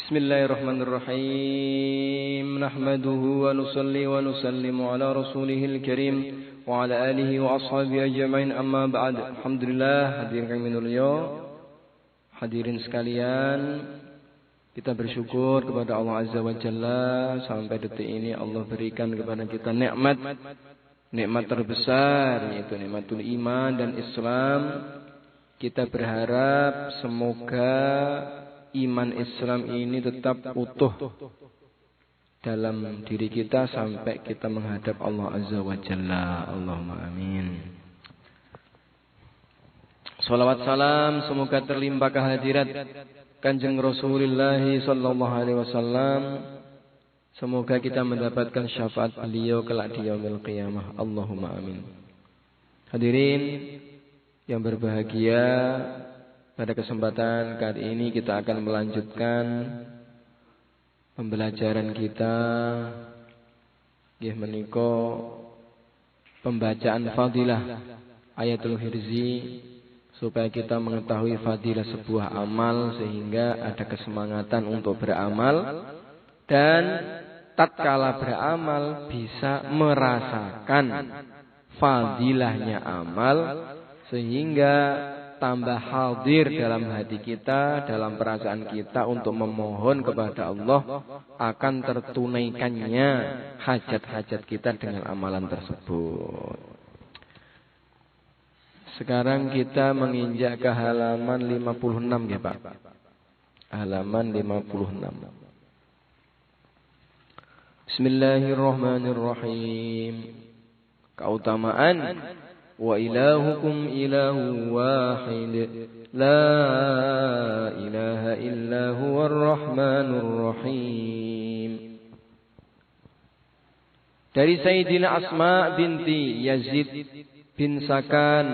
Bismillahirrahmanirrahim. Nahmaduhu wa nusalli wa nusallimu ala rasulihil karim wa ala alihi wa ashabihi ajma'in, amma ba'd. Alhamdulillah, hadirin kami mulia, hadirin sekalian, kita bersyukur kepada Allah Azza wa Jalla sampai detik ini Allah berikan kepada kita nikmat terbesar, yaitu nikmatul iman dan Islam. Kita berharap semoga iman Islam ini tetap utuh dalam diri kita sampai kita menghadap Allah Azza wa Jalla. Allahumma amin. Salawat salam semoga terlimpah kehadirat Kanjeng Rasulullah sallallahu alaihi wasallam. Semoga kita mendapatkan syafaat beliau kelak di yaumil qiyamah. Allahumma amin. Hadirin yang berbahagia, pada kesempatan kali ini kita akan melanjutkan pembelajaran kita, menika pembacaan fadilah ayatul hirzi, supaya kita mengetahui fadilah sebuah amal sehingga ada kesemangatan untuk beramal, dan tatkala beramal bisa merasakan fadilahnya amal sehingga tambah hadir dalam hati kita, dalam perasaan kita untuk memohon kepada Allah akan tertunaikannya hajat-hajat kita dengan amalan tersebut. Sekarang kita menginjak ke halaman 56 ya Pak. Halaman 56. Bismillahirrahmanirrahim. Keutamaan wa ilahukum ilahu wahid la ilaha illa huwar rahmanur rahim. Dari Sayyidina Asma binti Yazid bin Sakan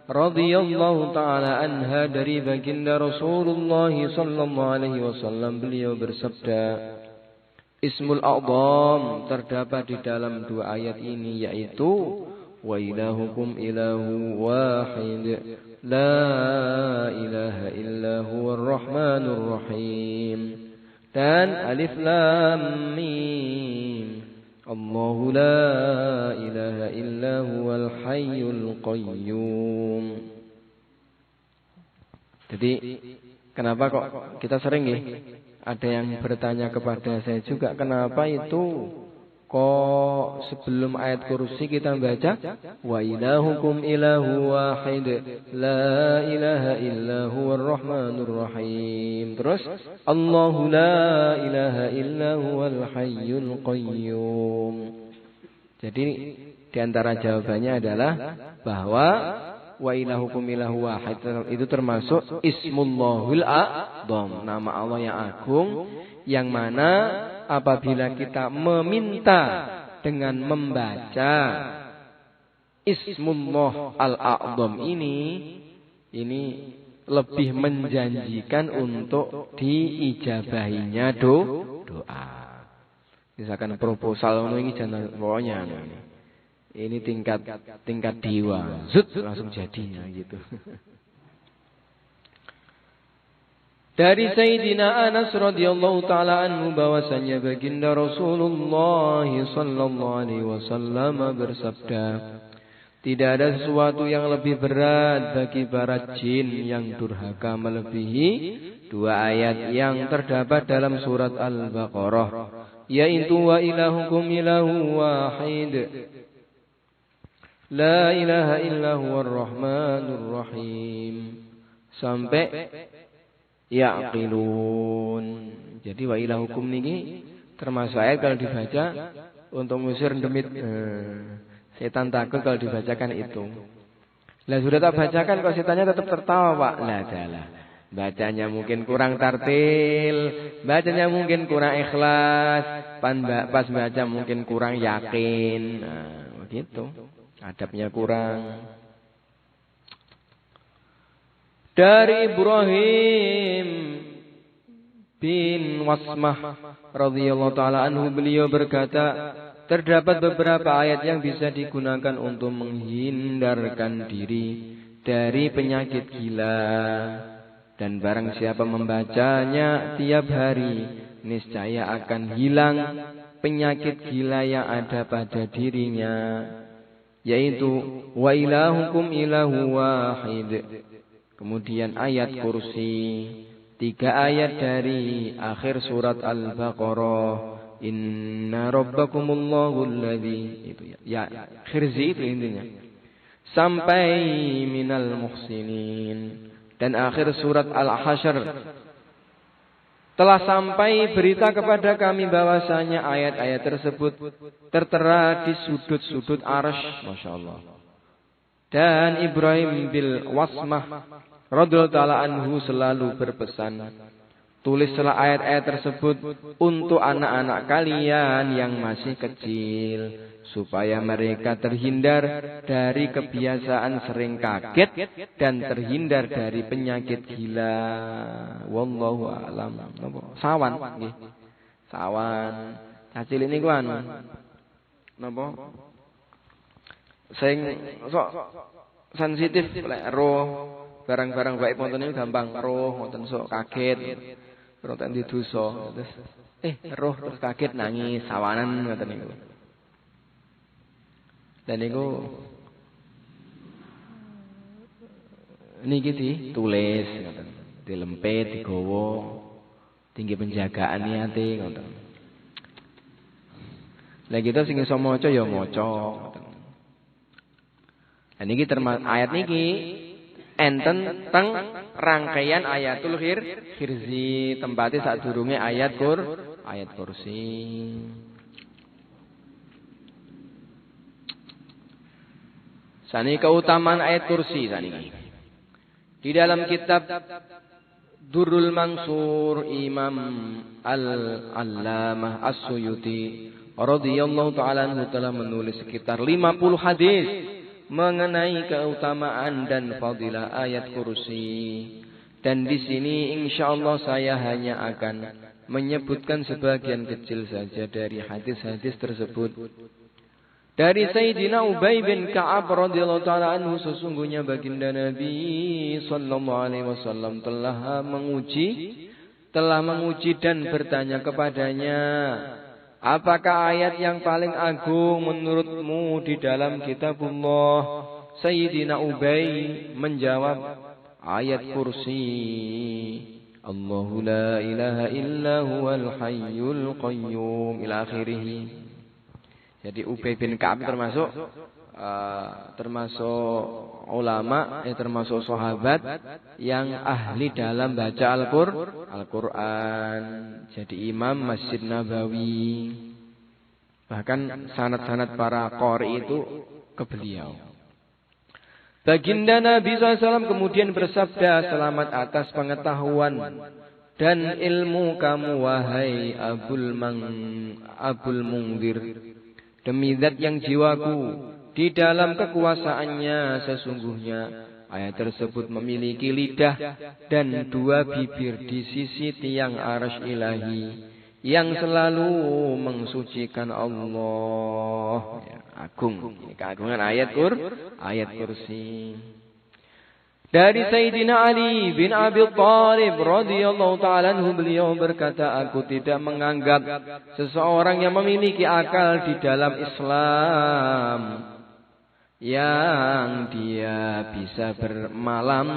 radhiyallahu taala anha, dari baginda Rasulullah sallallahu alaihi wasallam, beliau bersabda, Ismul A'zam terdapat di dalam dua ayat ini, yaitu wa ilahukum ilahu wahid la ilaha illa huwar rahmanur rahim, dan alif lam mim Allahu la ilaha illa huwal hayyul qayyum. Jadi kenapa kok kita sering ada yang bertanya kepada saya juga, kenapa itu kok sebelum ayat kursi kita baca wa ilahukum ilahu wahid la ilaha illa huwar rahmanur rahim, terus Allahu la ilaha illa huwal hayyul qayyum. Jadi di antara jawabannya adalah bahwa wa ilahukum ilahu wahid itu termasuk Ismullahil A'zam, nama Allah yang agung, yang mana apabila kita meminta dengan membaca Ismullah Al-A'zam ini lebih menjanjikan untuk diijabahinya doa. Misalkan proposal ini jangan pokoknya ini tingkat dewa, langsung jadinya gitu. Dari Sayyidina Anas radhiyallahu taala anhu bahwasanya baginda Rasulullah sallallahu alaihi wasallam bersabda, tidak ada sesuatu yang lebih berat bagi para jin yang durhaka melebihi dua ayat yang terdapat dalam surat Al-Baqarah, yaitu wa ilahukum ilahu wahid la ilaha illa huwar rahmanur rahim sampai yaqilun. Jadi wa ilahukum niki termasuk ayat kalau dibaca untuk ngusir demit setan takut kalau dibacakan itu. Lah sudah tak bacakan kok setannya tetap tertawa Pak. Lah dalah. Bacanya mungkin kurang tartil, bacanya mungkin kurang ikhlas, pas baca mungkin kurang yakin. Nah, begitu. Adabnya kurang. Dari Ibrahim bin Wasmah radhiyallahu taala anhu, beliau berkata, terdapat beberapa ayat yang bisa digunakan untuk menghindarkan diri dari penyakit gila. Dan barang siapa membacanya tiap hari, niscaya akan hilang penyakit gila yang ada pada dirinya, yaitu wa ilahukum ilahu wahid. Kemudian ayat kursi, 3 ayat dari akhir surat Al-Baqarah. Inna rabbakumullahu alladzi, itu ya khirzi itu intinya, sampai minal muhsinin. Dan akhir surat Al-Hasyr, telah sampai berita kepada kami bahwasanya ayat-ayat tersebut tertera di sudut-sudut arsy. Masya Allah. Dan Ibrahim bil Wasmah radhiyallahu ta'ala anhu selalu berpesan, tulislah ayat-ayat tersebut untuk anak-anak kalian yang masih kecil, supaya mereka terhindar dari kebiasaan sering kaget dan terhindar dari penyakit gila. Wallahu a'lam. Sawan nggih. Sawan. Cacil ini ku anu. Napa? Sing sok sensitif lek roh barang-barang baik wonten niku gampang roh wonten sok kaget. Roh tak didosa. Terus roh terus kaget nangis sawanan ngoten niku. Dan niku niki ditulis ngoten, dilempet, digawa, tinggi penjagaan niate ngoten. Lah kita sing iso maca ya maca ngoten. Lah niki ayat niki enten teng rangkaian ayatul khirzi, tempatnya sadurunge ayat kursi. Sani keutamaan ayat kursi saniki. Di dalam kitab Durrul Mansur Imam Al-Allamah As-Suyuti radhiyallahu ta'ala anhu telah menulis sekitar 50 hadis mengenai keutamaan dan fadilah ayat kursi. Dan di sini insyaallah saya hanya akan menyebutkan sebagian kecil saja dari hadis-hadis tersebut. Dari Sayyidina Ubay bin Ka'ab radhiyallahu ta'ala anhu, sesungguhnya baginda Nabi sallallahu alaihi wasallam telah menguji dan bertanya kepadanya, apakah ayat yang paling agung menurutmu di dalam kitabullah? Sayyidina Ubay menjawab, ayat kursi. Allahu la ilaha illa huwal hayyul qayyum ila akhirih. Jadi Ubay bin Ka'ab termasuk ulama, termasuk sahabat yang ahli dalam baca Al-Quran. Jadi imam Masjid Nabawi. Bahkan sanad-sanad para qari itu ke beliau. Baginda Nabi SAW kemudian bersabda, selamat atas pengetahuan dan ilmu kamu wahai Abul Mungdir. Demi zat yang jiwaku di dalam kekuasaannya, sesungguhnya ayat tersebut memiliki lidah dan 2 bibir di sisi tiang arsy ilahi yang selalu mensucikan Allah. Ya, agung. Ini keagungan ayat kursi. Dari Sayyidina Ali bin Abi Thalib radhiyallahu ta'ala anhu, beliau berkata, aku tidak menganggap seseorang yang memiliki akal di dalam Islam yang dia bisa bermalam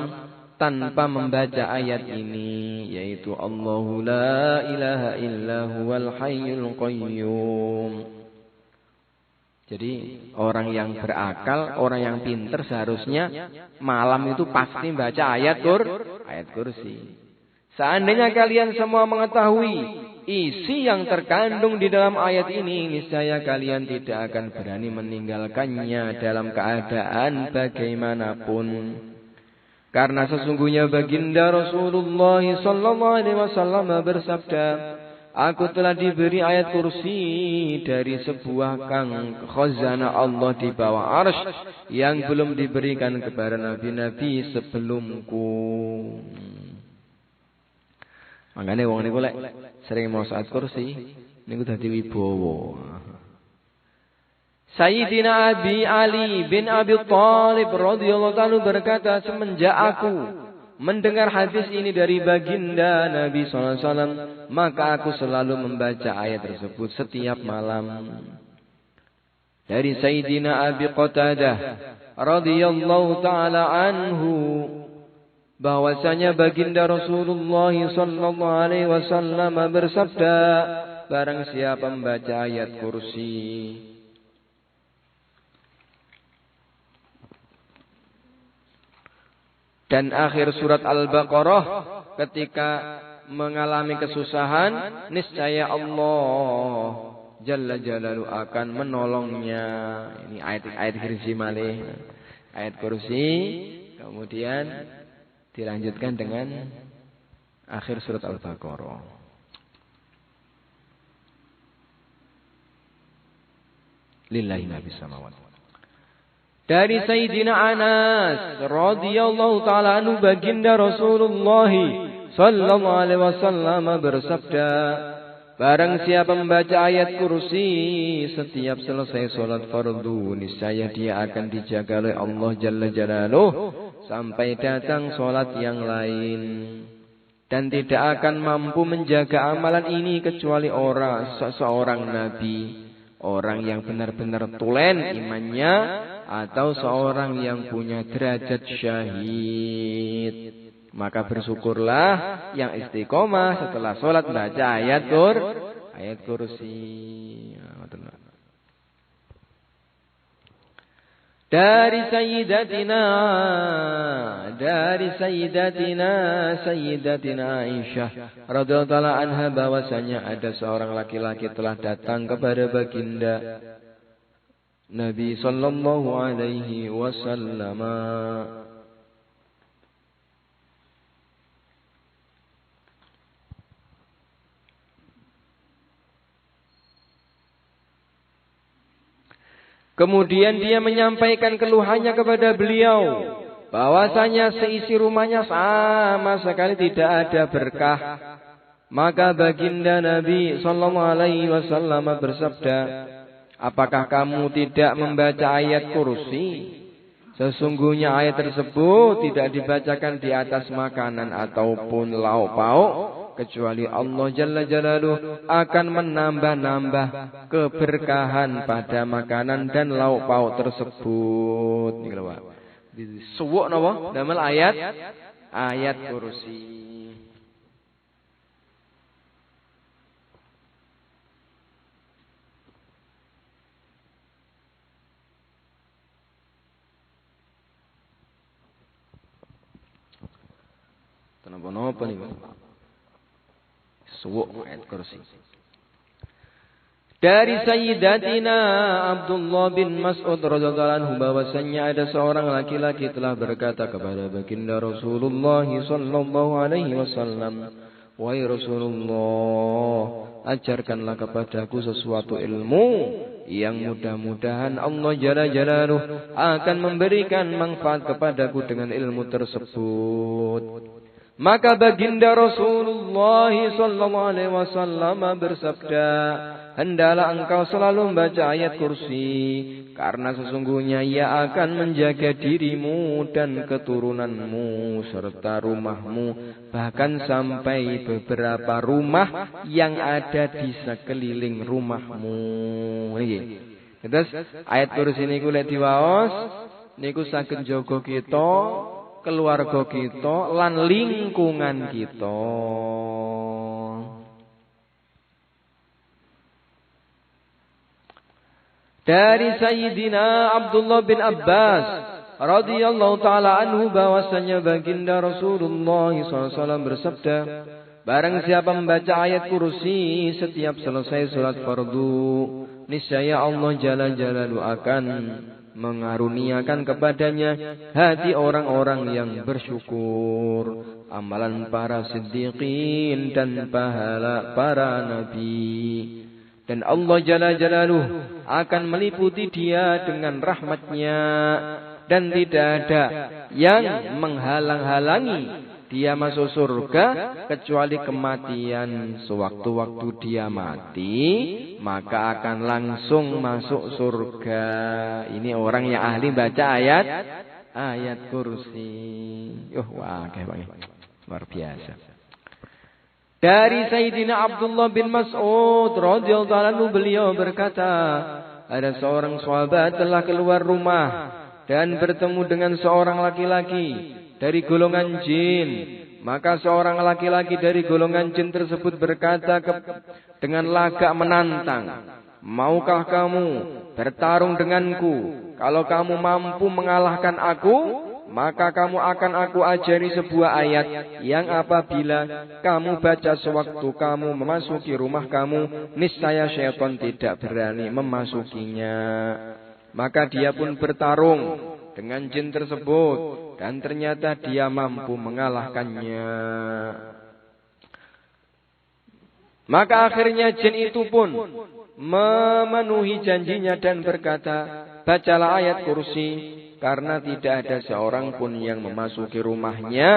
tanpa membaca ayat ini, yaitu Allahu la ilaha illa huwal hayyul qayyum. Jadi orang yang berakal, orang yang pintar seharusnya malam itu pasti baca ayat kursi. Seandainya kalian semua mengetahui isi yang terkandung di dalam ayat ini, niscaya kalian tidak akan berani meninggalkannya dalam keadaan bagaimanapun. Karena sesungguhnya baginda Rasulullah sallallahu alaihi wasallam bersabda, aku telah diberi ayat kursi dari sebuah khazanah Allah di bawah arsy yang belum diberikan kepada nabi-nabi sebelumku. Makanya wong niku lek sering maos ayat kursi niku dadi wibawa. Sayyidina Abi Ali bin Abi Thalib radhiyallahu ta'ala berkata, semenjak aku mendengar hadis ini dari baginda Nabi SAW, maka aku selalu membaca ayat tersebut setiap malam. Dari Sayyidina Abi Qatadah radhiyallahu ta'ala anhu, bahwasanya baginda Rasulullah sallallahu alaihi wasallam bersabda, barang siapa membaca ayat kursi dan akhir surat Al-Baqarah ketika mengalami kesusahan, niscaya Allah Jalla Jalaluhu akan menolongnya. Ini ayat kursi malih. Ayat kursi kemudian dilanjutkan dengan akhir surat Al-Baqarah. Lillahi ma fis samawati. Dari Sayyidina Anas radhiyallahu ta'ala anhu, baginda Rasulullah sallallahu alaihi wasallam bersabda, barang siapa membaca ayat kursi setiap selesai salat fardu, niscaya dia akan dijaga oleh Allah Jalla Jalaluhu sampai datang salat yang lain, dan tidak akan mampu menjaga amalan ini kecuali seorang nabi, orang yang benar-benar tulen imannya, atau seorang yang punya derajat syahid. Maka bersyukurlah yang istiqomah setelah sholat baca ayat kursi. Dari Sayyidatina Aisyah radhiyallahu anha, bahwasanya ada seorang laki-laki telah datang kepada baginda Nabi sallallahu alaihi wasallam. Kemudian dia menyampaikan keluhannya kepada beliau, bahwasanya seisi rumahnya sama sekali tidak ada berkah. Maka baginda Nabi sallallahu alaihi wasallam bersabda, apakah kamu tidak membaca ayat kursi? Sesungguhnya ayat tersebut tidak dibacakan di atas makanan ataupun lauk pauk, kecuali Allah Jalla Jalaluhu akan menambah-nambah keberkahan pada makanan dan lauk pauk tersebut. Suwuk napa? Damel ayat kursi. Napa niku? Suwuk ayat kursi. Dari Sayyidatina Abdullah bin Mas'ud radhiyallahu anhu, bahwasanya ada seorang laki-laki telah berkata kepada baginda Rasulullah sallallahu alaihi wasallam, wahai Rasulullah, ajarkanlah kepadaku sesuatu ilmu yang mudah-mudahan Allah Jalla Jalaluhu akan memberikan manfaat kepadaku dengan ilmu tersebut. Maka baginda Rasulullah sallallahu alaihi wasallam bersabda, hendaklah engkau selalu membaca ayat kursi, karena sesungguhnya ia akan menjaga dirimu dan keturunanmu serta rumahmu, bahkan sampai beberapa rumah yang ada di sekeliling rumahmu. Niki. Terus ayat kursi niku lek diwaos niku saged njaga kita, keluarga kita, lan lingkungan kita. Dari Sayyidina Abdullah bin Abbas radhiyallahu ta'ala anhu, bahwasanya baginda Rasulullah SAW bersabda, barang siapa membaca ayat kursi setiap selesai salat fardu, niscaya Allah Jalla Jalaluhu akan mengaruniakan kepadanya hati orang-orang yang bersyukur, amalan para siddiqin dan pahala para nabi. Dan Allah Jalla Jalaluhu akan meliputi dia dengan rahmatnya, dan tidak ada yang menghalang-halangi dia masuk surga kecuali kematian. Sewaktu-waktu dia mati, maka akan langsung masuk surga. Ini orang yang ahli baca ayat ayat kursi. Wah, kayak luar biasa. Dari Sayyidina Abdullah bin Mas'ud radhiyallahu anhu, beliau berkata, ada seorang sahabat telah keluar rumah dan bertemu dengan seorang laki-laki dari golongan jin. Maka seorang laki-laki dari golongan jin tersebut berkata dengan lagak menantang, maukah kamu bertarung denganku? Kalau kamu mampu mengalahkan aku, maka kamu akan aku ajari sebuah ayat yang apabila kamu baca sewaktu kamu memasuki rumah kamu, niscaya syaitan tidak berani memasukinya. Maka dia pun bertarung dengan jin tersebut dan ternyata dia mampu mengalahkannya. Maka akhirnya jin itu pun memenuhi janjinya dan berkata, bacalah ayat kursi, karena tidak ada seorang pun yang memasuki rumahnya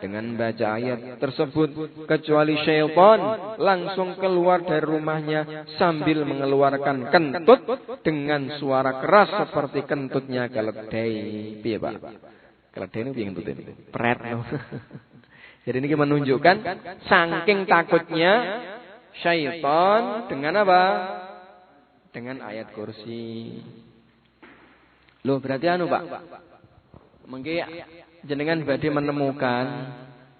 dengan baca ayat tersebut, kecuali syaitan langsung keluar dari rumahnya sambil mengeluarkan kentut dengan suara keras seperti kentutnya keledai. Piye, Pak? Keledai ini piye kentut ini? Pret. Jadi ini menunjukkan saking takutnya syaitan dengan apa? Dengan ayat kursi. Loh, berarti Pak. Mungkin jenengan badhe menemukan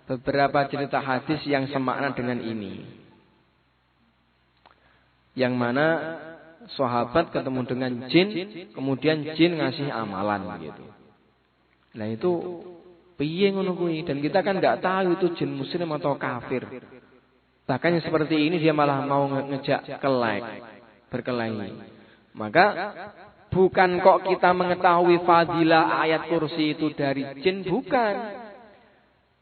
beberapa cerita hadis yang semakna dengan ini. Yang mana sahabat ketemu dengan jin, kemudian jin ngasih amalan gitu. Nah itu piye ngono kuwi? Dan kita kan enggak tahu itu jin muslim atau kafir. Bahkan yang seperti ini dia malah mau ngejak berkelahi. Maka bukan kok kita mengetahui fadilah ayat kursi itu dari jin, bukan.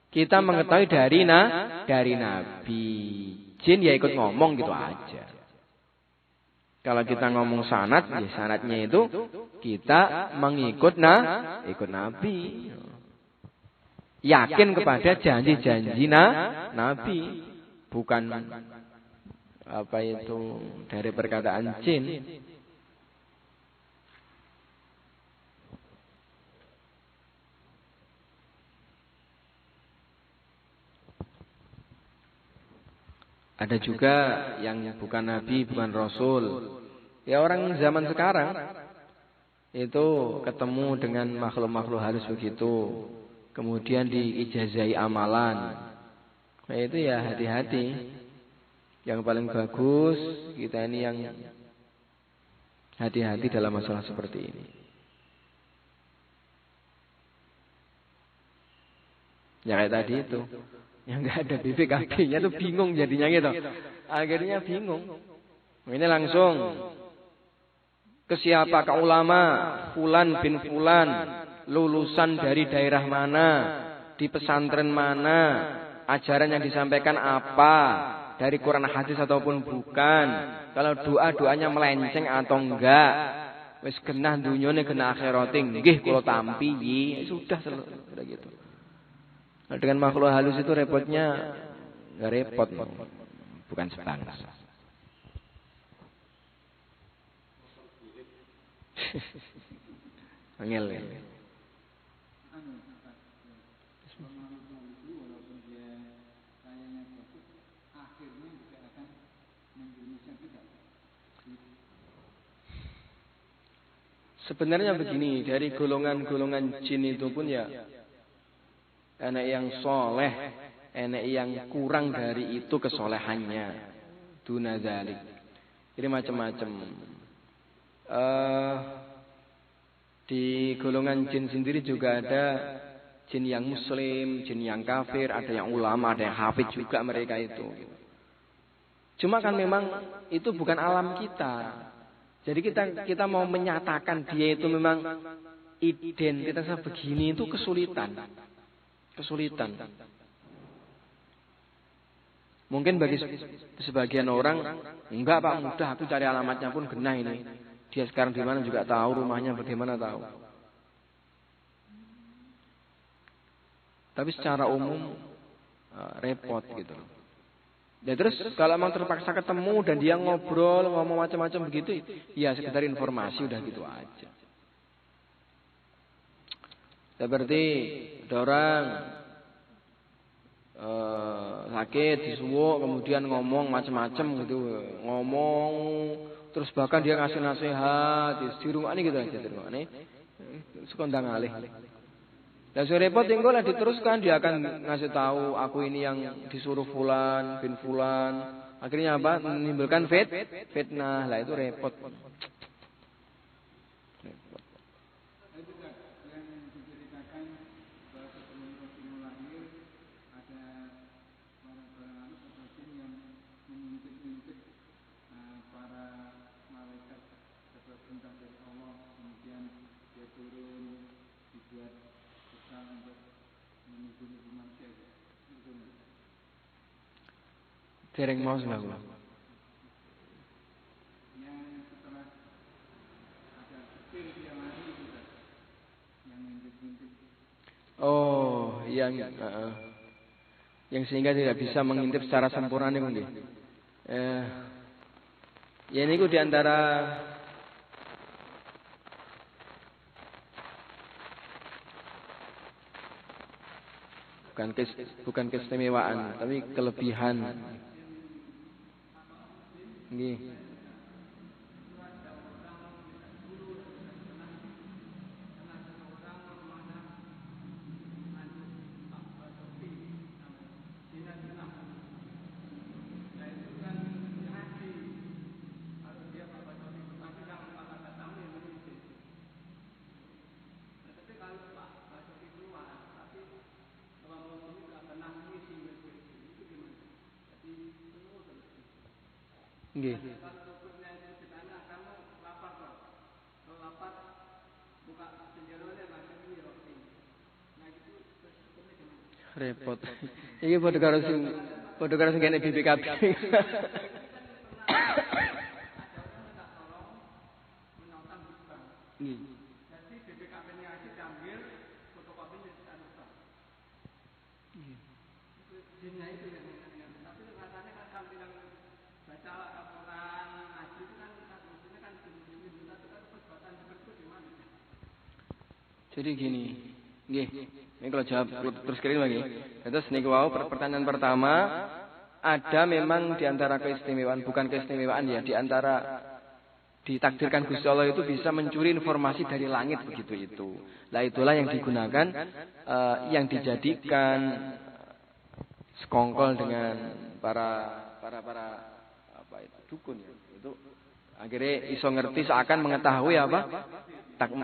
Kita mengetahui dari Nabi. Jin ya ikut ngomong gitu aja. Kalau kita ngomong sanad, ya sanadnya itu kita mengikut ikut Nabi. Yakin kepada janji-janji Nabi, bukan apa itu dari perkataan jin. Ada juga yang bukan Nabi, bukan Rasul. Ya orang zaman sekarang itu ketemu dengan makhluk-makhluk halus begitu. Kemudian diijazai amalan. Nah itu ya hati-hati. Yang paling bagus kita ini yang hati-hati dalam masalah seperti ini. Ya kayak tadi itu. Yang nggak ada BPKB-nya tuh bingung jadinya gitu. Akhirnya bingung. Ini langsung ke siapa? Ke ulama. Fulan bin Fulan. Lulusan dari daerah mana? Di pesantren mana? Ajaran yang disampaikan apa? Dari Quran hadis ataupun bukan? Kalau doa-doanya melenceng atau enggak? Wis genah dunyane genah akhirate nggih kula tampi. Sudah gitu. Nah, dengan makhluk halus itu repotnya nggak repot, bukan sebangsa. Angel ya. Sebenarnya begini, dari golongan-golongan jin itu pun ya enak yang soleh, enak yang kurang dari itu kesolehannya. Duna dzalik. Jadi macam-macam. Di golongan jin sendiri juga ada jin yang muslim, jin yang kafir, ada yang ulama, ada yang hafid juga mereka itu. Cuma kan memang itu bukan alam kita. Jadi kita mau menyatakan dia itu memang identitasnya begini itu kesulitan. Mungkin bagi sebagian orang, enggak Pak, mudah aku cari alamatnya pun genah ini. Dia sekarang di mana juga tahu, rumahnya bagaimana tahu. Tapi secara umum repot gitu. Ya terus kalau memang terpaksa ketemu dan dia ngobrol, ngomong macam-macam begitu, ya sekedar informasi udah gitu aja. Seperti ada orang sakit, disuwuk, kemudian ngomong macam-macam gitu, ngomong terus bahkan dia ngasih nasihat, di rumah ini gitu aja di rumah ini, sekondang alih. Dan repot tinggal lah diteruskan, dia akan ngasih tahu aku ini yang disuruh fulan bin fulan, akhirnya apa? Menimbulkan fitnah, lah itu repot. Dereng mau lah. Oh, yang sehingga tidak bisa mengintip secara sempurna nih mungkin. Ya ini di antara bukan keistimewaan, tapi kelebihan. Nggih. Nggih. Repot. Iki padha karo sing kene BPKB. Jadi gini, nggih. Ini kalau jawab terus kering lagi. Terus niku wau pertanyaan pertama, ada memang di antara keistimewaan, bukan keistimewaan ya, di antara ditakdirkan Gusti Allah itu bisa mencuri informasi dari langit begitu itu. Nah itulah yang digunakan, yang dijadikan sekongkol dengan para apa itu dukun ya. Itu akhirnya iso ngerti seakan mengetahui apa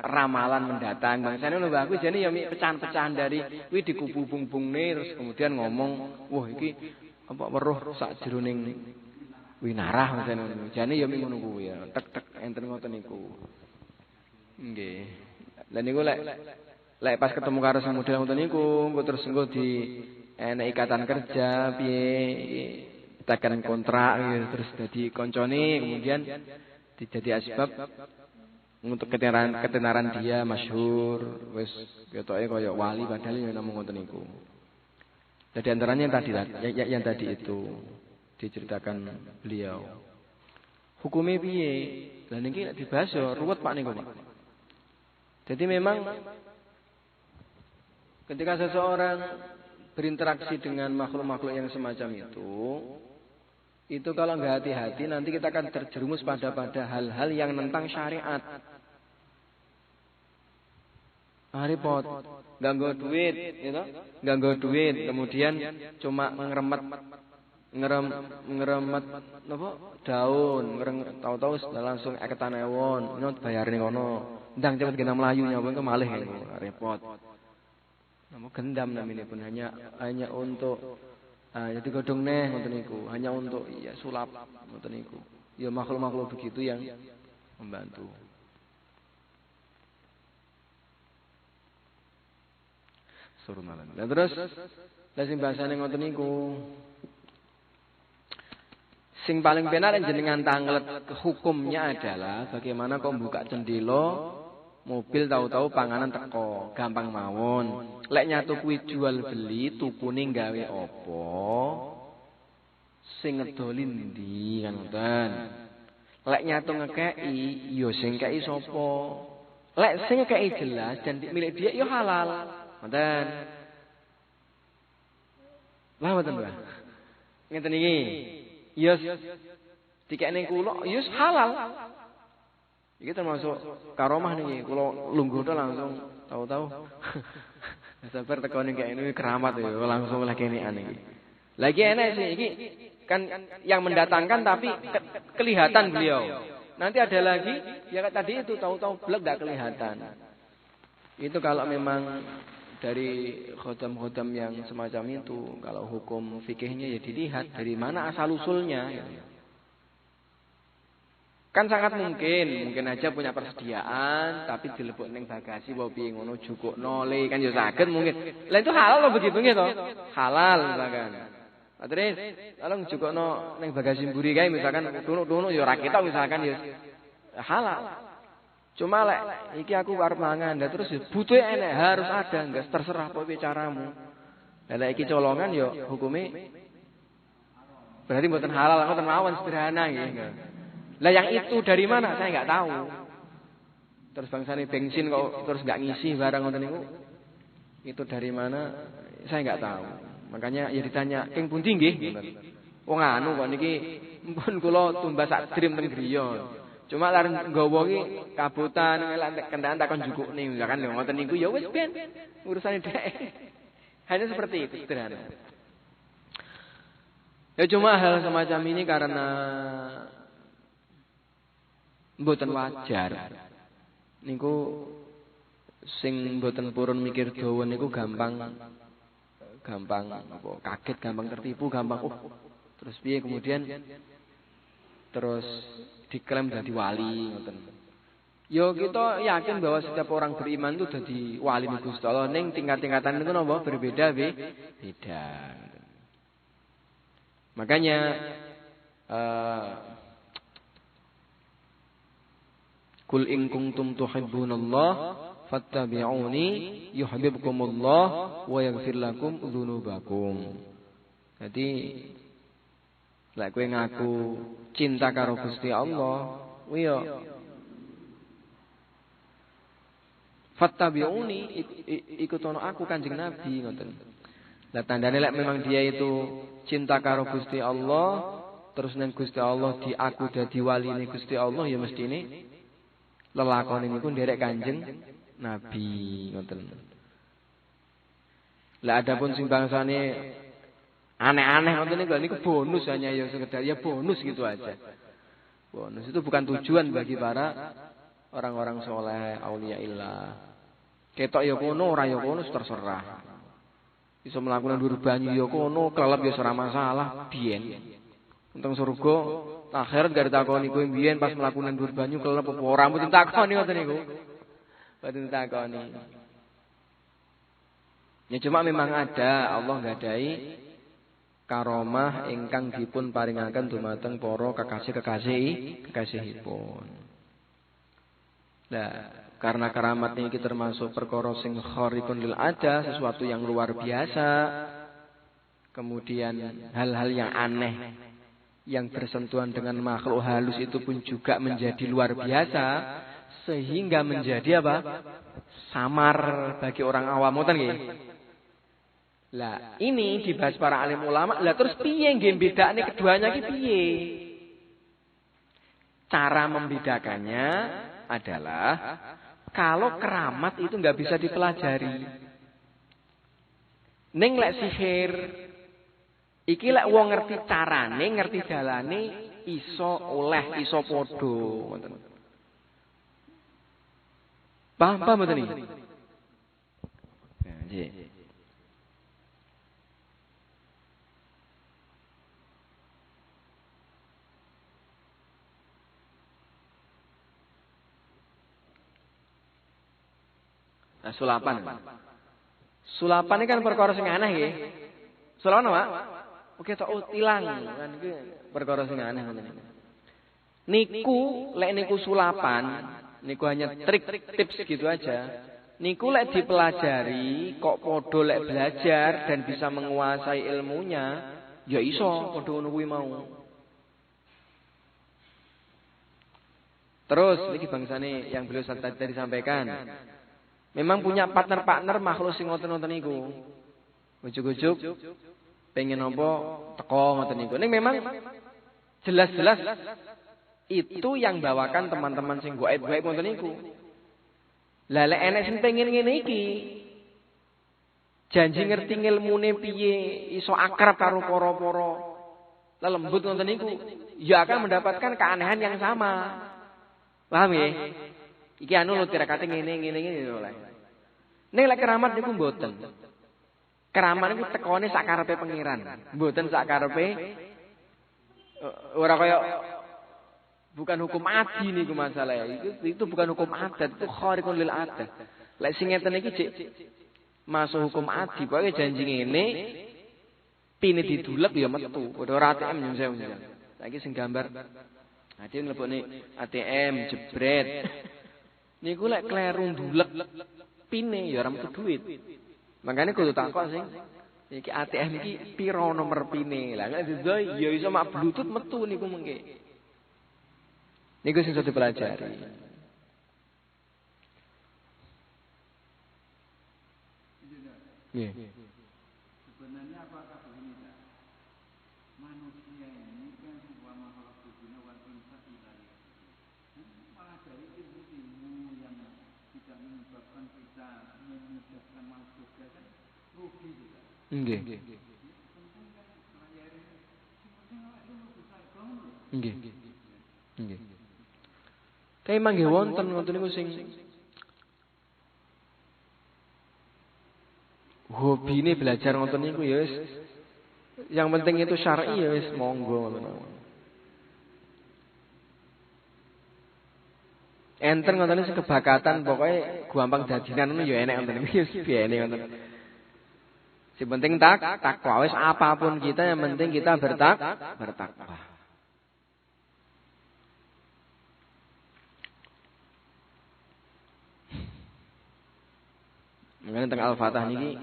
ramalan mendatang. Bangsane lho Mbak aku jane ya pecahan-pecahan dari kuwi dikubung-bungne terus kemudian ngomong, wah iki apa weruh sak jroning winarah bangsane. Jane ya ngono kuwi ya. Tek enten ngoten niku. Nggih. Lah niku lek pas ketemu karo sing model ngoten niku, engko terus engko di enek ikatan kerja piye tekan kontrak gitu, terus dadi koncone kemudian dijadi asbab untuk ketenaran dia masyhur wis ketoke kaya wali padahal ya namung ngoten niku. Jadi antaranya yang tadi itu diceritakan beliau. Hukumnya piye? Lah niki nek dibahas ya ruwet Pak niku, Pak. Jadi memang ketika seseorang berinteraksi dengan makhluk-makhluk yang semacam itu kalau nggak hati-hati nanti kita akan terjerumus pada hal-hal yang tentang syariat. Repot, ganggu duit, gitu, ganggu duit, kemudian cuma ngeremet, apa daun, tahu-tahu langsung eketan ewon, nyot bayar nih kono, ndang cepet kena melayu nyawa itu malih itu, repot. Namun gendam namanya pun hanya untuk jadi godong neh ngoten niku, hanya untuk ya sulap ngoten niku. Ya makhluk-makhluk begitu yang membantu. Suruh malam. Nah terus sing bahasane ngoten niku. Sing paling benar jenengan tanglet hukumnya adalah bagaimana kok buka jendela mobil tahu-tahu panganan teko, gampang mawon. Lek nyatu kuwi jual beli tukune gawe apa? Sing ngedoli ndi kan ngoten. Lek nyatu ngekeki ya sing kei sapa? Lek sing kei jelas dan milik dia yo halal. Ngoten. Lah ngoten Mbah. Ngeten iki. Yes dikene kula yes halal. Iki termasuk karomah niki. Kula lungguh langsung tahu-tahu. Sabar teko ning kene keramat ya langsung lagi kenean iki. Lagi enak sih iki kan yang mendatangkan tapi kelihatan beliau. Nanti ada lagi, ya tadi itu tahu-tahu blek gak kelihatan. Itu kalau memang dari khodam-khodam yang semacam itu, kalau hukum fikihnya ya dilihat dari mana asal usulnya. Kan sangat mungkin aja punya persediaan, tapi dilebok ning bagasi wae piye ngono jukukno le kan ya saged mungkin. Lah itu halal loh begitu gitu. Halal misalkan. Terus, kalau jukukno ning bagasi mburi kae misalkan tunuk-tunuk ya ora ketok misalkan ya halal. Cuma lek iki aku arep mangan, terus ya butuh enek harus ada, enggak terserah apa caramu. Lek iki colongan ya hukume berarti mboten halal, ngoten mawon sederhana nggih. Lah yang itu dari mana? Saya enggak tahu. Terus bangsane bensin kok terus enggak ngisi barang ngoten niku. Itu dari mana? Saya enggak tahu. Makanya ya ditanya, "King pundi nggih?" Wong anu kok niki mpun kula tumbas sak drim teng griya. Cuma lare nggawa iki kabutan kendaraan takon jukukne misalkan lho ngoten niku ya wis ben urusane dhek. Hanya seperti itu sederhana. Ya cuma hal semacam ini karena mboten wajar. Niku sing mboten purun mikir dawa niku gampang apa kaget, gampang tertipu, gampang terus piye kemudian terus diklaim jadi wali ngoten. Yo kita yakin bahwa setiap orang beriman itu jadi wali Gusti Allah ning tingkat-tingkatan itu napa berbeda beda. Makanya Kul in kuntum tuhibbunallah fattabi'uni yuhibbukumullah wa yaghfir lakum dzunubakum. Jadi lek kowe ngaku cinta karo Gusti Allah, yo fattabi'uni ikutono aku Kanjeng Nabi ngoten. Lah tandane lek memang dia itu cinta karo Gusti Allah, terus nang Gusti Allah di aku dadi waline Gusti Allah ya mestine lelakon niku nderek Kanjeng Nabi ngoten. Lah adapun sing bangsane aneh-aneh ngoten niku bonus hanya ya sekedar ya bonus gitu aja. Bonus itu bukan tujuan bagi para orang-orang soleh, aulia illah. Ketok ya kono, ora ya kono terserah. Bisa melakukan dhuwur banyu ya kono, kelep ya ora masalah, biyen. Untung surga, akhirat gak ditakoni kowe biyen pas melakukan dhuwur banyu kelep apa ora mboten takoni ngoten niku. Mboten takoni. Ya cuma memang ada Allah nggadahi karomah ingkang dipun paringaken dumateng para kekasihipun. Nah, karena keramat ini termasuk perkara sing kharikun lil ada, sesuatu yang luar biasa. Kemudian hal-hal yang aneh yang bersentuhan dengan makhluk halus itu pun juga menjadi luar biasa sehingga menjadi apa? Samar bagi orang awam ngoten nggih. Lah, ini dibahas para alim ulama. Lah terus piye nggih bedakne keduanya iki piye? Cara membedakannya adalah kalau keramat itu nggak bisa dipelajari. Ning lek sihir iki lek wong ngerti carane, ngerti dalane iso oleh, iso padha ngoten. Paham mboten iki? Nggih. Nah, sulapan. Sulapan ini kan perkara sing aneh nggih. Sulapan Pak? Oke tok tilang kan iki perkara sing aneh ngoten. Niku lek niku sulapan, niku hanya trik tips gitu aja. Niku lek dipelajari kok padha lek belajar dan bisa menguasai ilmunya, ya iso padha ngono kuwi mau. Terus iki bangsane yang beliau tadi sampaikan. Memang punya partner-partner makhluk sing ngoten-ngoten niku. Ujuk-ujuk pengen apa teko ngoten niku. Ning memang jelas-jelas itu yang bawakan teman-teman sing gaib-gaib ngoten niku. Lah lek enek sing pengen ngene iki, janji ngerti ngilmune piye, iso akrab karo para-para lelembut ngoten niku, ya akan mendapatkan keanehan yang sama. Paham ya? Iki anu lho tirakate ngene oleh. Ning lek keramat niku mboten. Keramat niku tekone sak karepe pangeran, mboten sak karepe ora kaya bukan hukum adi niku masalah ya. Itu bukan hukum adat, itu khariqun lil adat. Lek sing ngeten iki cek masuk hukum adi, pokoke janji ngene pine didulek ya metu. Padha ora ATM nyun sewu. Saiki sing gambar ade nglebokne ATM jebret. Niku lek kleru ndulek pine ya ora metu duit. Makane kudu takok sing iki ATM iki piro nomor pine. Lah nek dido ya iso mak bluetooth metu niku mengke. Niku sing iso dipelajari. Nggih. Sebenarnya apakah begini, Pak? Manusia ini kan sebuah makhluk dunia wal insa ilahi. Malah dari ilmu yang tidak menyebabkan kita memudahkan masuk surga kan rugi juga. Nggih. Nggih. Nggih. Tapi mangke wonten ngoten niku sing hobi ini belajar ngoten niku ya wis. Yang penting itu syar'i ya wis monggo ngoten. Enten ngoten sing kebakatan pokoke gampang dadinan ngono ya enek ngoten niku wis biene ngoten. Sing penting takwa wis apapun kita yang penting kita bertakwa. Makanya teng Al-Fatah niki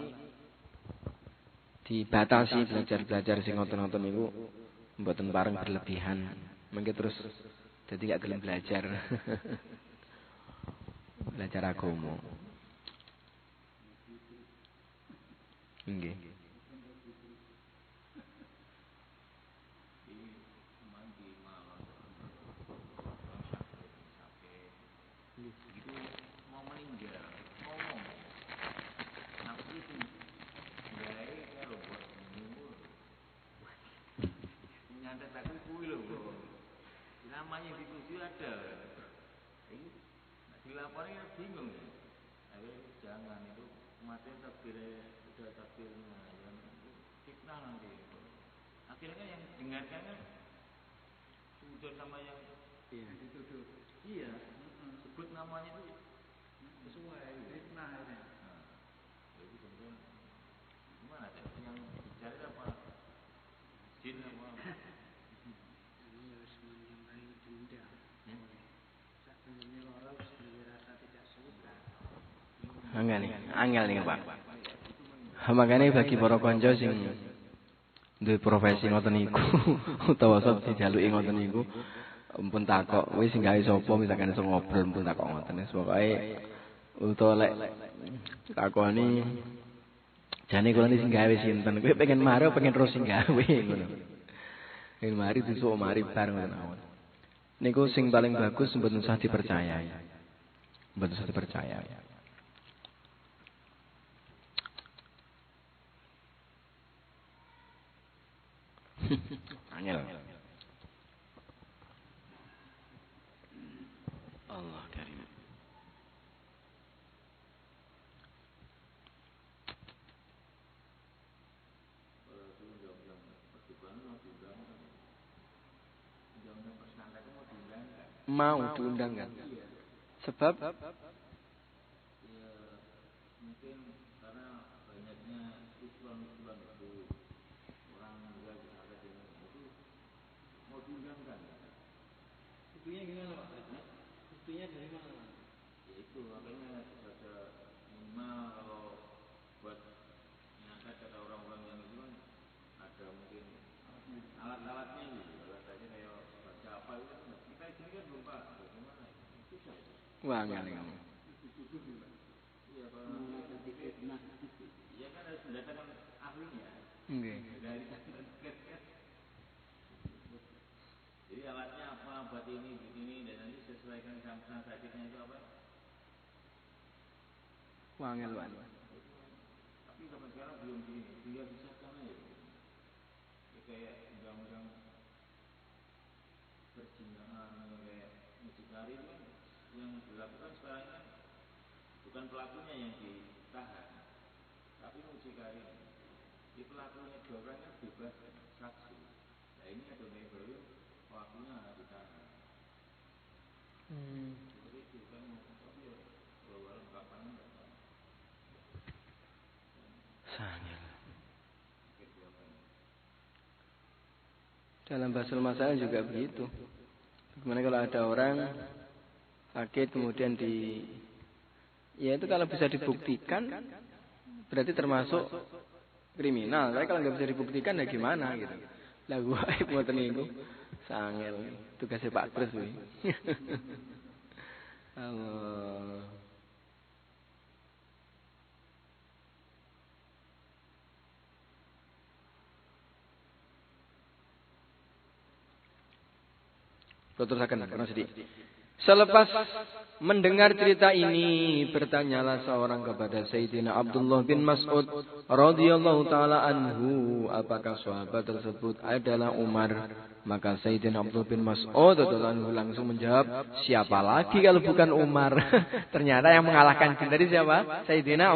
dibatasi belajar sing ngoten-ngoten niku mboten bareng berlebihan. Mengke terus dadi gak gelem belajar. Belajar agama. Nggih. Namanya diskusi ada, dilaporin bingung. Ayo jangan itu mati takdir sudah takdirnya, yang fitnah nanti. Akhirnya kan yang dengarkan kan sudah sama yang dituduh. Iya, sebut namanya itu sesuai fitnah ini. Jadi kemudian gimana? Yang dicari apa? Jin apa? Angel nih Pak. Makane bagi para kanca sing duwe profesi ngoten niku utawa sok dijaluki ngoten niku ampun takok wis sing gawe sapa misalkan iso ngobrol ampun takok ngoten wis pokoke utawa lek takoni jane kula sing gawe sinten kowe pengen mari pengen terus sing gawe ngono. Yen mari besok mari bar ngoten. Niku sing paling bagus mboten usah dipercaya. Mboten usah dipercaya. Angel. Allah karim. Mau diundang kan? Sebab Mungkin karena banyaknya usulan-usulan itu orang juga ada di itu mau diundangkan. Buktinya gimana Pak? Buktinya dari mana? Ya itu makanya ada minimal kalau buat mengangkat kata orang-orang yang itu kan ada mungkin alat-alatnya gitu. Alat-alatnya kayak baca apa itu kan kita di sini kan belum Pak. Bagaimana? Wah, ngalih. Iya, iya kan harus mendatangkan ahlinya. Nggih. Jadi alatnya apa, buat ini, dan nanti sesuaikan sama sakitnya itu apa. Wah, ngalih. Tapi sampai sekarang belum dia bisa kan ya. Kayak undang-undang perzinahan kayak mucikari itu kan yang dilakukan sekarang kan bukan pelakunya yang ditahan, tapi mucikari. Di pelakunya dua orang kan bebas saksi. Nah ini ada baru pelakunya ditahan. Jadi itu kan tapi ya walau kapan enggak tahu. Sangat. Dalam basul masalah juga begitu. Bagaimana kalau ada orang sakit kemudian ya itu kalau bisa dibuktikan berarti termasuk kriminal. Tapi kalau nggak bisa dibuktikan ya gimana gitu. Lah gua ngoten niku sangel tugasnya Pak Kres kuwi. Allah. Terusaken karena sedih. Selepas mendengar cerita ini, bertanyalah seorang kepada Sayyidina Abdullah bin Mas'ud radhiyallahu taala anhu, apakah sahabat tersebut adalah Umar? Maka Sayyidina Abdullah bin Mas'ud radhiyallahu anhu langsung menjawab, siapa lagi kalau bukan Umar? Ternyata yang mengalahkan jin tadi siapa? Sayyidina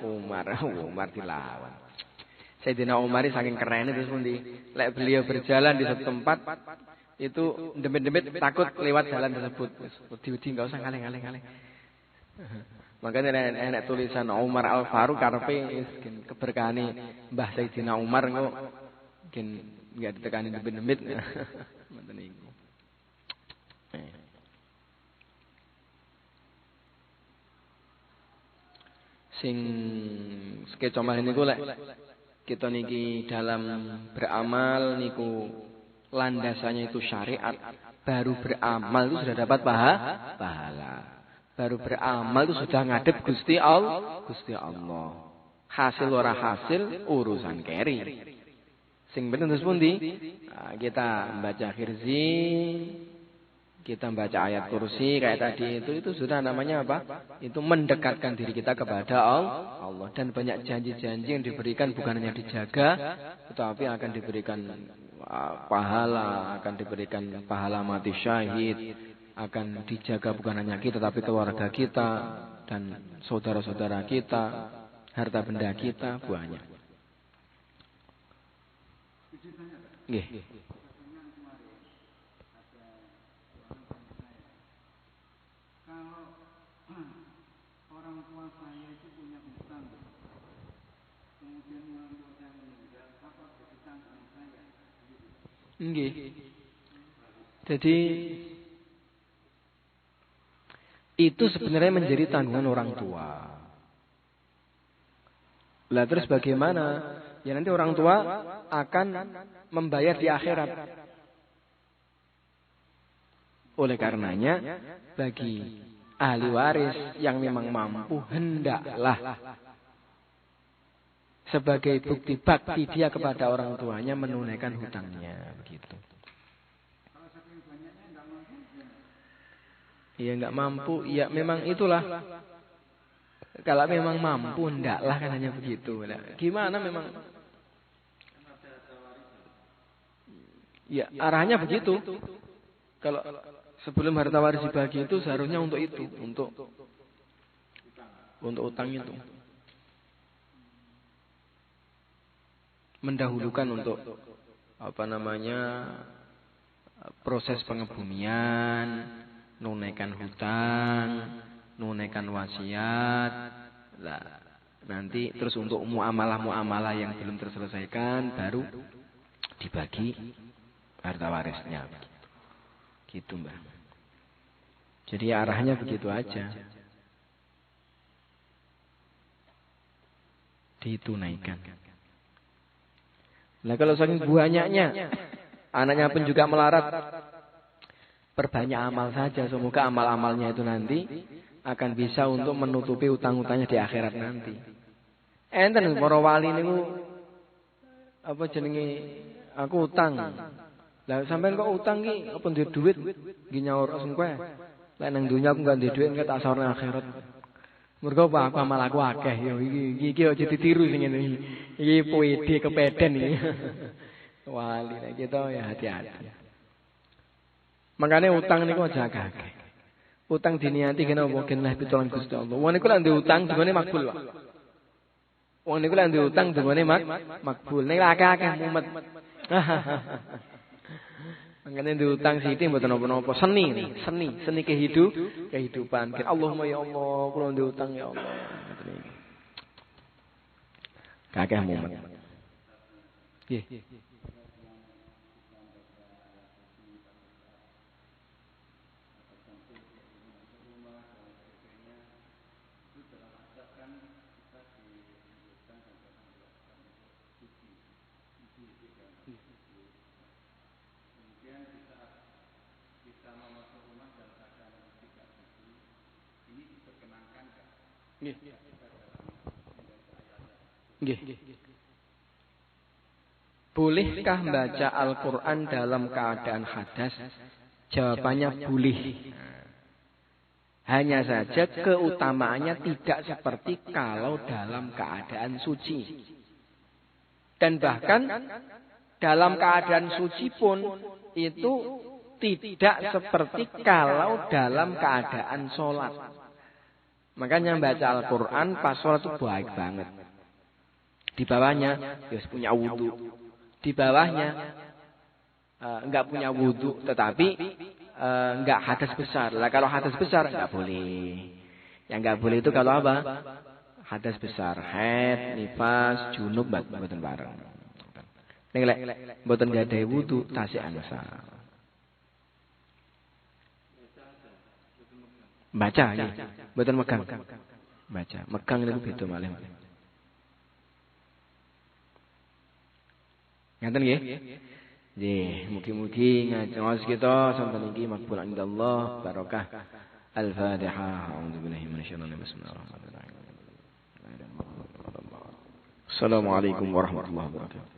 Umar. Umar dilawan. Sayyidina Umar saking keren itu sepundi. Lek beliau berjalan di satu tempat itu demit-demit takut lewat jalan tersebut. Wedi-wedi enggak usah ngalih-ngalih. Makanya enak tulisan Umar Al Faruq karepe keberkahane Mbah Sayyidina Umar engko mungkin enggak ditekani demit-demit. Ngoten niku. Sing sekecomah niku lek kita niki dalam beramal niku landasannya itu syariat, baru beramal itu sudah dapat pahala. Baru beramal itu sudah ngadep Gusti Allah. Hasil ora hasil urusan keri. Sing penting terus pundi? Kita membaca khirzi, kita membaca ayat kursi kayak tadi itu sudah namanya apa? Itu mendekatkan diri kita kepada Allah dan banyak janji-janji yang diberikan bukan hanya dijaga, tetapi akan diberikan pahala, akan diberikan pahala mati syahid, akan dijaga bukan hanya kita tapi keluarga kita dan saudara-saudara kita, harta benda kita banyak. Nggih. Kalau orang tua saya itu punya hutang, kemudian orang tua saya meninggal, apa jadi tanggungan saya? Nggih. Jadi itu sebenarnya menjadi tanggungan orang tua. Lah terus bagaimana? Ya nanti orang tua akan membayar di akhirat. Oleh karenanya bagi ahli waris yang memang mampu hendaklah sebagai bukti bakti dia kepada orang tuanya menunaikan hutangnya begitu. Iya enggak mampu, ya memang itulah. Kalau memang mampu hendaklah kan hanya begitu. Nah, gimana memang? Ya arahnya begitu. Kalau sebelum harta waris dibagi itu seharusnya untuk itu, untuk utang itu. Mendahulukan untuk proses pengebumian, nunaikan hutang, nunaikan wasiat. Lah, nanti terus untuk muamalah-muamalah yang belum terselesaikan baru dibagi harta warisnya. Gitu, Mbak. Jadi arahnya begitu aja. Ditunaikan. Nah kalau saking banyaknya, anaknya pun juga melarat. perbanyak amal saja. Semoga amal-amalnya itu nanti akan bisa untuk menutupi utang-utangnya di akhirat nanti. Enten para wali niku apa jenenge aku utang. Lah sampean kok utang ki apa duwe duit nggih nyaur sengkoe. Lek nang donya aku gak duwe duit engko tak saurne akhirat. Mergo apa amal aku akeh yo iki aja ditiru sing ngene iki. Iki puede kepeden iki. Wali nek kita ya hati-hati. Makanya utang niku aja akeh. Utang diniati kena apa kenah pitulung Gusti Allah. Wong niku lek ndek utang dungane makbul, Pak. Wong niku lek ndek utang dungane makbul. Nek akeh-akeh mumet. Makanya ndek utang sithik mboten napa-napa. Seni kehidupan. Allahumma ya Allah, kula ndek utang ya Allah. Kakek mumet. Nggih. Nggih. Bolehkah membaca Al-Quran dalam keadaan hadas? Jawabannya boleh. Hanya saja keutamaannya tidak seperti kalau dalam keadaan suci. Dan bahkan dalam keadaan suci pun itu tidak seperti kalau dalam keadaan sholat. Makanya baca Al-Quran pas sholat itu baik banget. Di bawahnya ya punya wudhu. Di bawahnya enggak punya wudhu, tetapi enggak hadas besar. Lah kalau hadas besar enggak boleh. Yang enggak boleh itu kalau apa? Hadas besar, haid, nifas, junub mboten bareng. Nek lek mboten gadhahi wudhu tasih ansal. Baca nggih. Mboten megang. Baca. Megang niku beda malih. Ngaten nggih? Nggih, mugi-mugi ngaos kita sampun iki makbul indallah barokah. Al-Fatihah. A'udzubillahi minasyaitonir rajim. Bismillahirrahmanirrahim. Assalamualaikum warahmatullahi wabarakatuh.